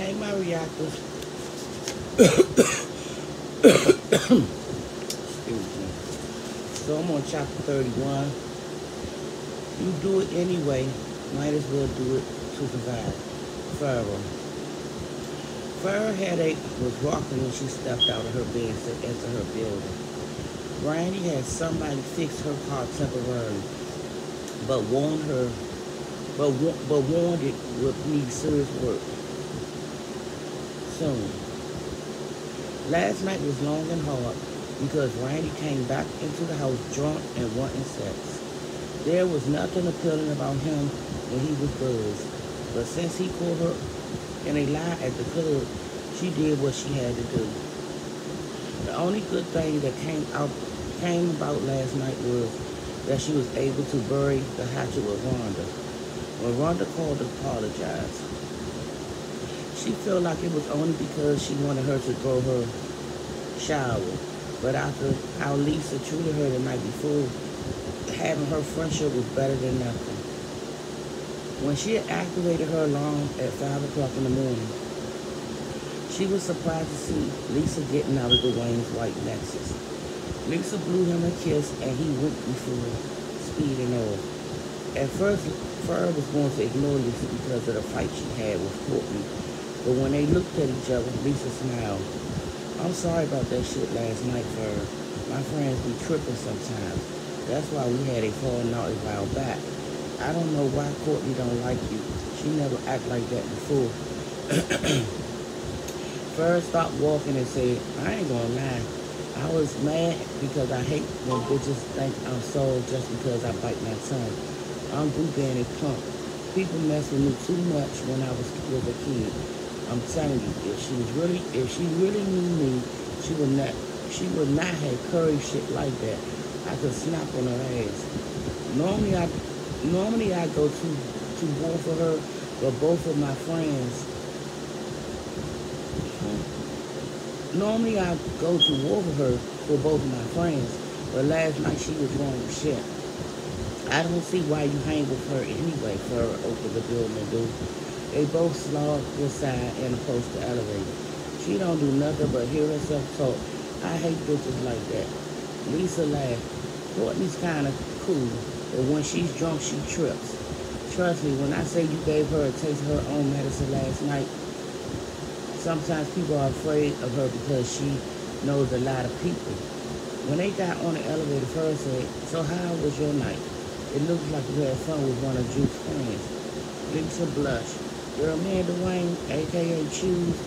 Hey, my reactors. Excuse me. So I'm on chapter 31. You do it anyway. Might as well do it to survive. Pharaoh. Pharaoh headache was rocking when she stepped out of her bed to enter her building. Randy had somebody fix her car temporarily, but warned her, but warned it would need serious work soon. Last night was long and hard because Randy came back into the house drunk and wanting sex. There was nothing appealing about him when he was buzzed, but since he caught her in a lie at the club, she did what she had to do. The only good thing that came about last night was that she was able to bury the hatchet with Rhonda. When Rhonda called to apologize, she felt like it was only because she wanted her to throw her shower. But after how Lisa treated her the night before, having her friendship was better than nothing. When she had activated her alarm at 5 o'clock in the morning, she was surprised to see Lisa getting out of the Wayne's white Lexus. Lisa blew him a kiss and he went before speeding off. At first, Fur was going to ignore Lisa because of the fight she had with Courtney. But when they looked at each other, Lisa smiled. I'm sorry about that shit last night, Fur. My friends be tripping sometimes. That's why we had a falling out a while back. I don't know why Courtney don't like you. She never act like that before. Fur stopped walking and said, I ain't gonna lie. I was mad because I hate when bitches think I'm sold just because I bite my tongue. I'm goofy and a punk. People mess with me too much when I was a kid. I'm telling you, if she really knew me, she would not have courage shit like that. I could snap on her ass. Normally I go to war for her, but both of my friends. Normally I go to war for her for both of my friends, but last night she was wrong with shit. I don't see why you hang with her anyway. Fur opened the building door. They both slogged inside and approached the elevator. She don't do nothing but hear herself talk. I hate bitches like that. Lisa laughed. Courtney's kind of cool, but when she's drunk, she trips. Trust me, when I say you gave her a taste of her own medicine last night, sometimes people are afraid of her because she knows a lot of people. When they got on the elevator, Fur said, so how was your night? It looks like you had fun with one of Juke's friends. Lisa blushed. Girl, me and Dwayne, a.k.a. Choose,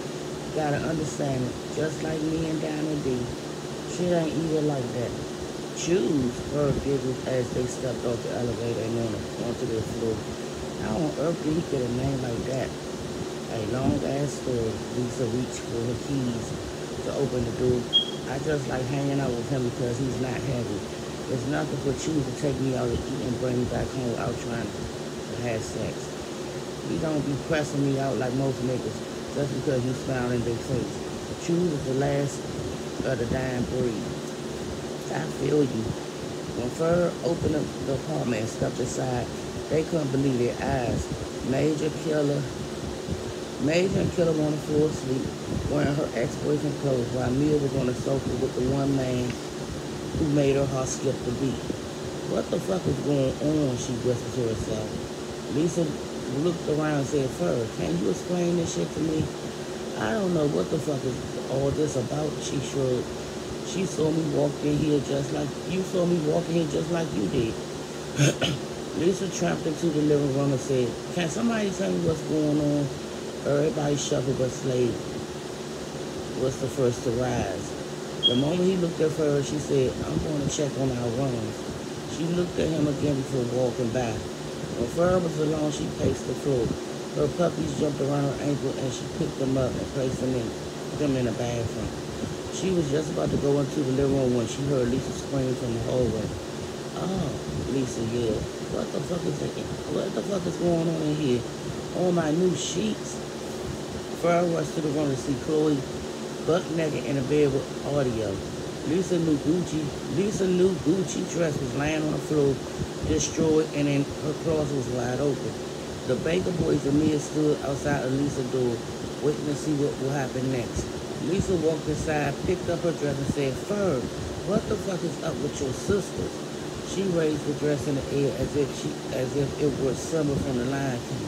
gotta understand it. Just like me and Diamond D. Shit ain't even like that. Choose, Fur giggled as they stepped off the elevator and onto their floor. How on earth did he get a name like that? A long-ass story. Lisa reached for her keys to open the door. I just like hanging out with him because he's not heavy. It's nothing for Choose to take me out to eat and bring me back home without trying to have sex. He don't be pressing me out like most niggas just because you smile in their face. Choose is the last of the dying breed. I feel you. When Fur opened up the apartment and stepped inside, they couldn't believe their eyes. Major and Killer on the floor asleep, wearing her ex-boyfriend clothes, while Mia was on the sofa with the one man who made her heart skip the beat. What the fuck is going on? She whispered to herself. Lisa looked around and said, Fur, can you explain this shit to me? I don't know what the fuck is all this about, she shrugged. She saw me walk in here just like you saw me walk in here just like you did. Lisa tramped into the living room and said, can somebody tell me what's going on? Everybody shuffled, but Slade was the first to rise. The moment he looked at her, she said, I'm going to check on our rooms. She looked at him again before walking by. When Fur was alone, she paced the floor. Her puppies jumped around her ankle and she picked them up and placed them in the bathroom. She was just about to go into the living room when she heard Lisa scream from the hallway. Oh, Lisa yelled. What the fuck is going on in here? On my new sheets. Fur rushed to the room to see Chloe buck naked in a bed with audio. Lisa knew Gucci dress was laying on the floor, destroyed, and then her closet was wide open. The Baker boys and Mia stood outside of Lisa's door, waiting to see what will happen next. Lisa walked inside, picked up her dress, and said, "Ferg, what the fuck is up with your sisters?" She raised the dress in the air as if it was summer from the Lion King.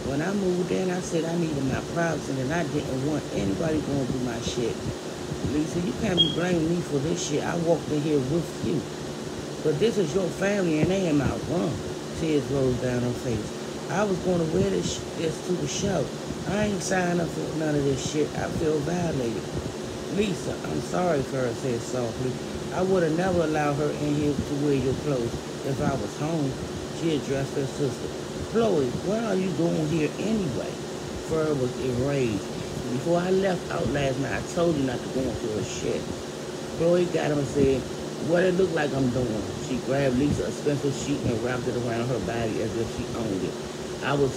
When I moved in, I said I needed my privacy and I didn't want anybody going through my shit. Lisa, you can't be blaming me for this shit. I walked in here with you. But this is your family and they in my room. Tears rolled down her face. I was going to wear this to the show. I ain't signed up for none of this shit. I feel violated. Lisa, I'm sorry, Ferg said softly. I would have never allowed her in here to wear your clothes if I was home. She addressed her sister. Chloe, what are you doing here anyway? Ferg was enraged. Before I left out last night, I told you not to go into her shit. Chloe got him and said, what it look like I'm doing. She grabbed Lisa a special sheet and wrapped it around her body as if she owned it. I was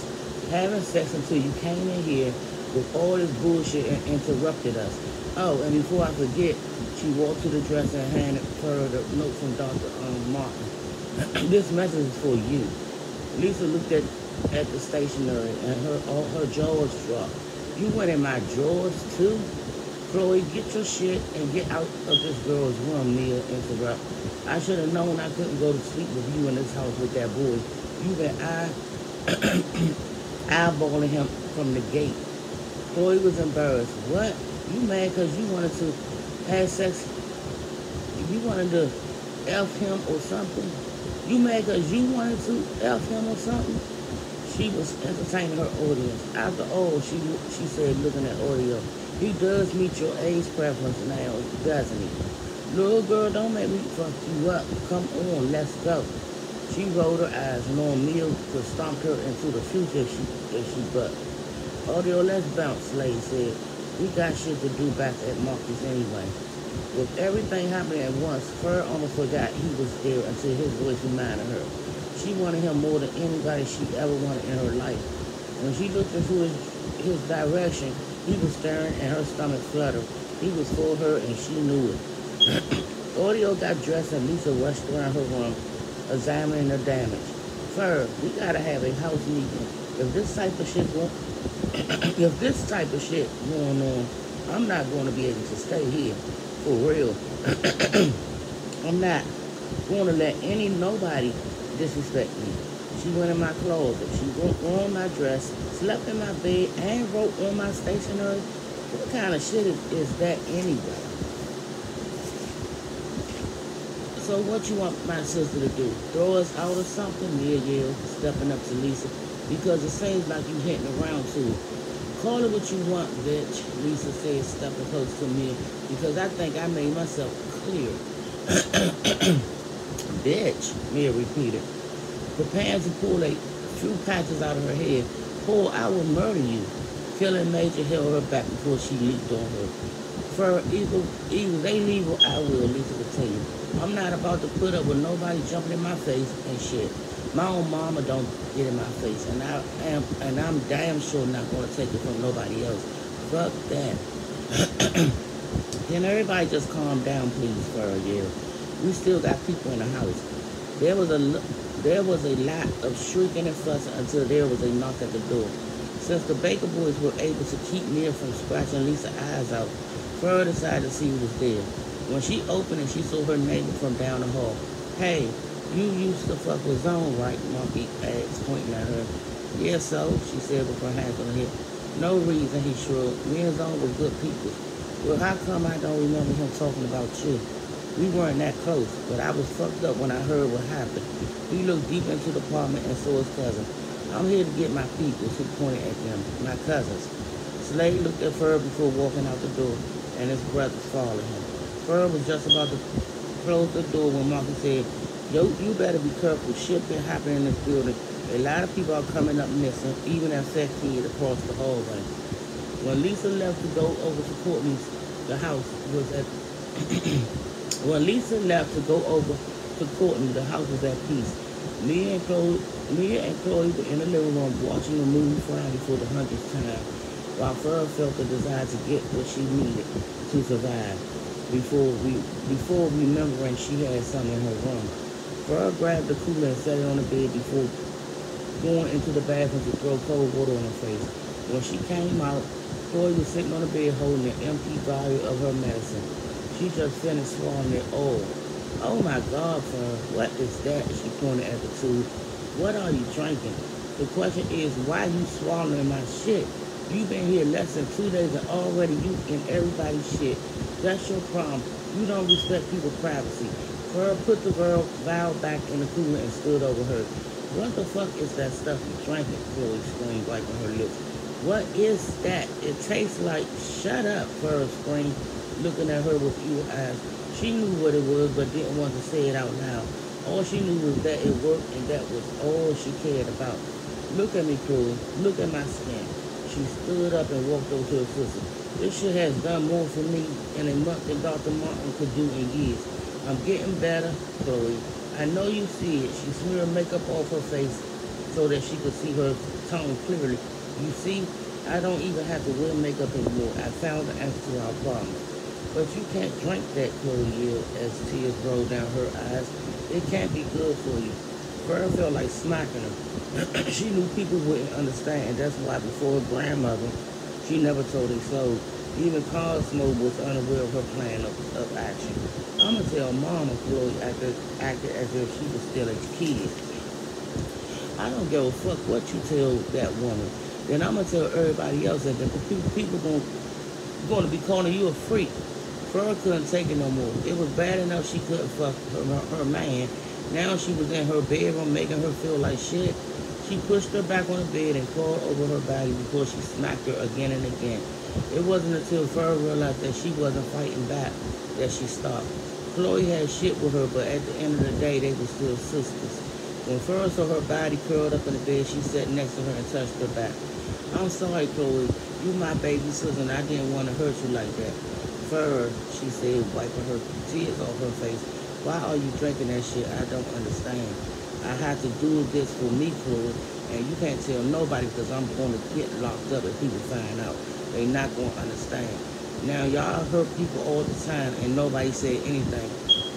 having sex until you came in here with all this bullshit and interrupted us. Oh, and before I forget, she walked to the dresser and handed her the note from Dr. Martin. This message is for you. Lisa looked at the stationery and all her jaws dropped. You went in my drawers too? Chloe, get your shit and get out of this girl's room, Mia interrupted. I should have known I couldn't go to sleep with you in this house with that boy. You've been eyeballing him from the gate. Chloe was embarrassed. What? You mad because you wanted to have sex? You wanted to F him or something? You mad because you wanted to F him or something? She was entertaining her audience. After all, she said, looking at audio, he does meet your age preference now, doesn't he? Little girl, don't make me fuck you up. Come on, let's go. She rolled her eyes, knowing Mia could stomp her into the future if she bucked. Audio, let's bounce, Slade said. We got shit to do back at Marcus anyway. With everything happening at once, Ferg almost forgot he was there until his voice reminded her. She wanted him more than anybody she ever wanted in her life. When she looked into his direction, he was staring and her stomach fluttered. He was for her and she knew it. Audio got dressed and Lisa rushed around her room, examining the damage. Ferg, we gotta have a house meeting. If this type of shit going on, I'm not going to be able to stay here. For real. I'm not going to let nobody disrespect me. She went in my closet. She wrote on my dress, slept in my bed, and wrote on my stationery. What kind of shit is that anyway? So what you want my sister to do? Throw us out or something? Mia yelled, stepping up to Lisa, because it seems like you hitting around too. Call it what you want, bitch, Lisa said, stepping close to Mia, because I think I made myself clear. Bitch, Mia repeated, preparing to pull a few patches out of her head. Paul, I will murder you. Killing Major held her back before she leaped on her. For either they leave or I will, Lisa continued. I'm not about to put up with nobody jumping in my face and shit. My own mama don't get in my face, and I'm damn sure not going to take it from nobody else. Fuck that. Can everybody just calm down, please, for a year? We still got people in the house. There was a lot of shrieking and fussing until there was a knock at the door. Since the Baker boys were able to keep Mia from scratching Lisa's eyes out, Ferg decided to see who was there. When she opened and she saw her neighbor from down the hall. Hey, you used to fuck with Zone, right? Monkey asked, pointing at her. Yeah, so, she said with her hands on her hip. No reason, he shrugged. Me and Zone were good people. Well, how come I don't remember him talking about you? We weren't that close, but I was fucked up when I heard what happened. He looked deep into the apartment and saw his cousin. I'm here to get my people, he pointed at them, my cousins. Slade looked at Ferg before walking out the door, and his brothers followed him. Ferg was just about to close the door when Marcus said, Yo, you better be careful. Shit been happening in this building. A lot of people are coming up missing, even a fat kid across the hallway. When Lisa left to go over to Courtney's, the house was at... When Lisa left to go over to Courtney, the house was at peace. Mia and Chloe were in the living room watching the movie Friday for the 100th time, while Ferg felt the desire to get what she needed to survive before remembering she had some in her room. Ferg grabbed the cooler and set it on the bed going into the bathroom to throw cold water on her face. When she came out, Chloe was sitting on the bed holding an empty vial of her medicine. She just finished swallowing it all. Oh my God, Fern, what is that? She pointed at the tube. What are you drinking? The question is, why you swallowing my shit? You've been here less than 2 days and already you in everybody's shit. That's your problem. You don't respect people's privacy. Fern put the vial back in the cooler and stood over her. What the fuck is that stuff you drinking? Chloe screamed, wiping her lips. What is that? It tastes like... Shut up, Fern screamed, looking at her with evil eyes. She knew what it was, but didn't want to say it out loud. All she knew was that it worked, and that was all she cared about. Look at me, Chloe. Look at my skin. She stood up and walked over to her sister. This shit has done more for me in a month than Dr. Martin could do in years. I'm getting better, Chloe. I know you see it. She smeared makeup off her face so that she could see her tongue clearly. You see, I don't even have to wear makeup anymore. I found the answer to our problem. But you can't drink that, Chloe yelled as tears rolled down her eyes. It can't be good for you. Fern felt like smacking her. She knew people wouldn't understand. That's why before her grandmother, she never told a soul. Even Cosmo was unaware of her plan of action. I'ma tell Mama, Chloe acted as if she was still a kid. I don't give a fuck what you tell that woman. Then I'ma tell everybody else that the people gonna be calling you a freak. Fern couldn't take it no more. It was bad enough she couldn't fuck her man. Now she was in her bedroom making her feel like shit. She pushed her back on the bed and crawled over her body before she smacked her again and again. It wasn't until Fern realized that she wasn't fighting back that she stopped. Chloe had shit with her, but at the end of the day, they were still sisters. When Fern saw her body curled up in the bed, she sat next to her and touched her back. I'm sorry, Chloe. You my baby sister, and I didn't want to hurt you like that. Fern, she said, wiping her tears off her face. Why are you drinking that shit? I don't understand. I had to do this for me, Chloe, and you can't tell nobody because I'm going to get locked up if people find out. They not going to understand. Now, y'all hurt people all the time, and nobody said anything.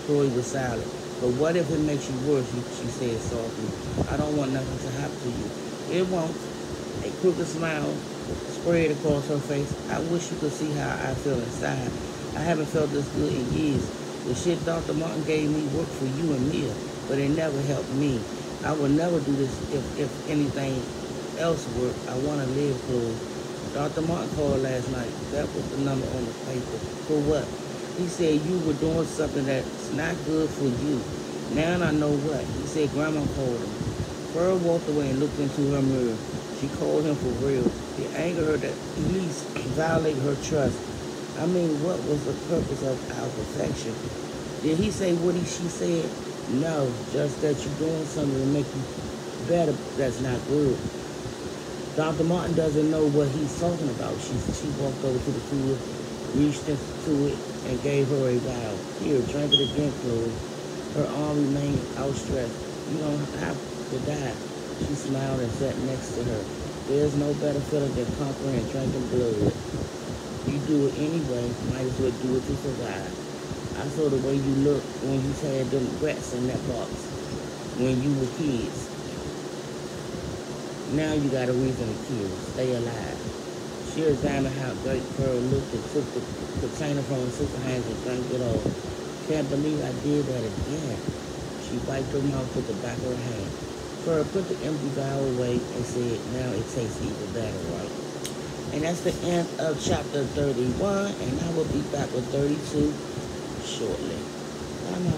Chloe was silent. But what if it makes you worse, she said softly. I don't want nothing to happen to you. It won't. A crooked smile spread across her face. I wish you could see how I feel inside. I haven't felt this good in years. The shit Dr. Martin gave me worked for you and Mia, but it never helped me. I would never do this if anything else worked. I want to live, Chloe. Dr. Martin called last night. That was the number on the paper. For what? He said you were doing something that's not good for you. Now I know what. He said Grandma called him. Fern walked away and looked into her mirror. She called him for real. It angered her that Elise violated her trust. I mean, what was the purpose of our perfection? Did he say what she said? No, just that you're doing something to make you better. That's not good. Dr. Martin doesn't know what he's talking about. She walked over to the cooler, reached into it, and gave her a vial. Here, drink it again, Chloe. Her arm remained outstretched. You don't have to die. She smiled and sat next to her. There's no better feeling than conquering and drinking blood. You do it anyway, might as well do it to survive. I saw the way you looked when you had them rats in that box when you were kids. Now you got a reason to kill. Stay alive. She examined how great Pearl looked and took the container from her sister's hands and drank it all. Can't believe I did that again. She wiped her mouth with the back of her hand. Pearl put the empty vial away and said, now it tastes even better, right? And that's the end of chapter 31, and I will be back with 32 shortly. Bye, my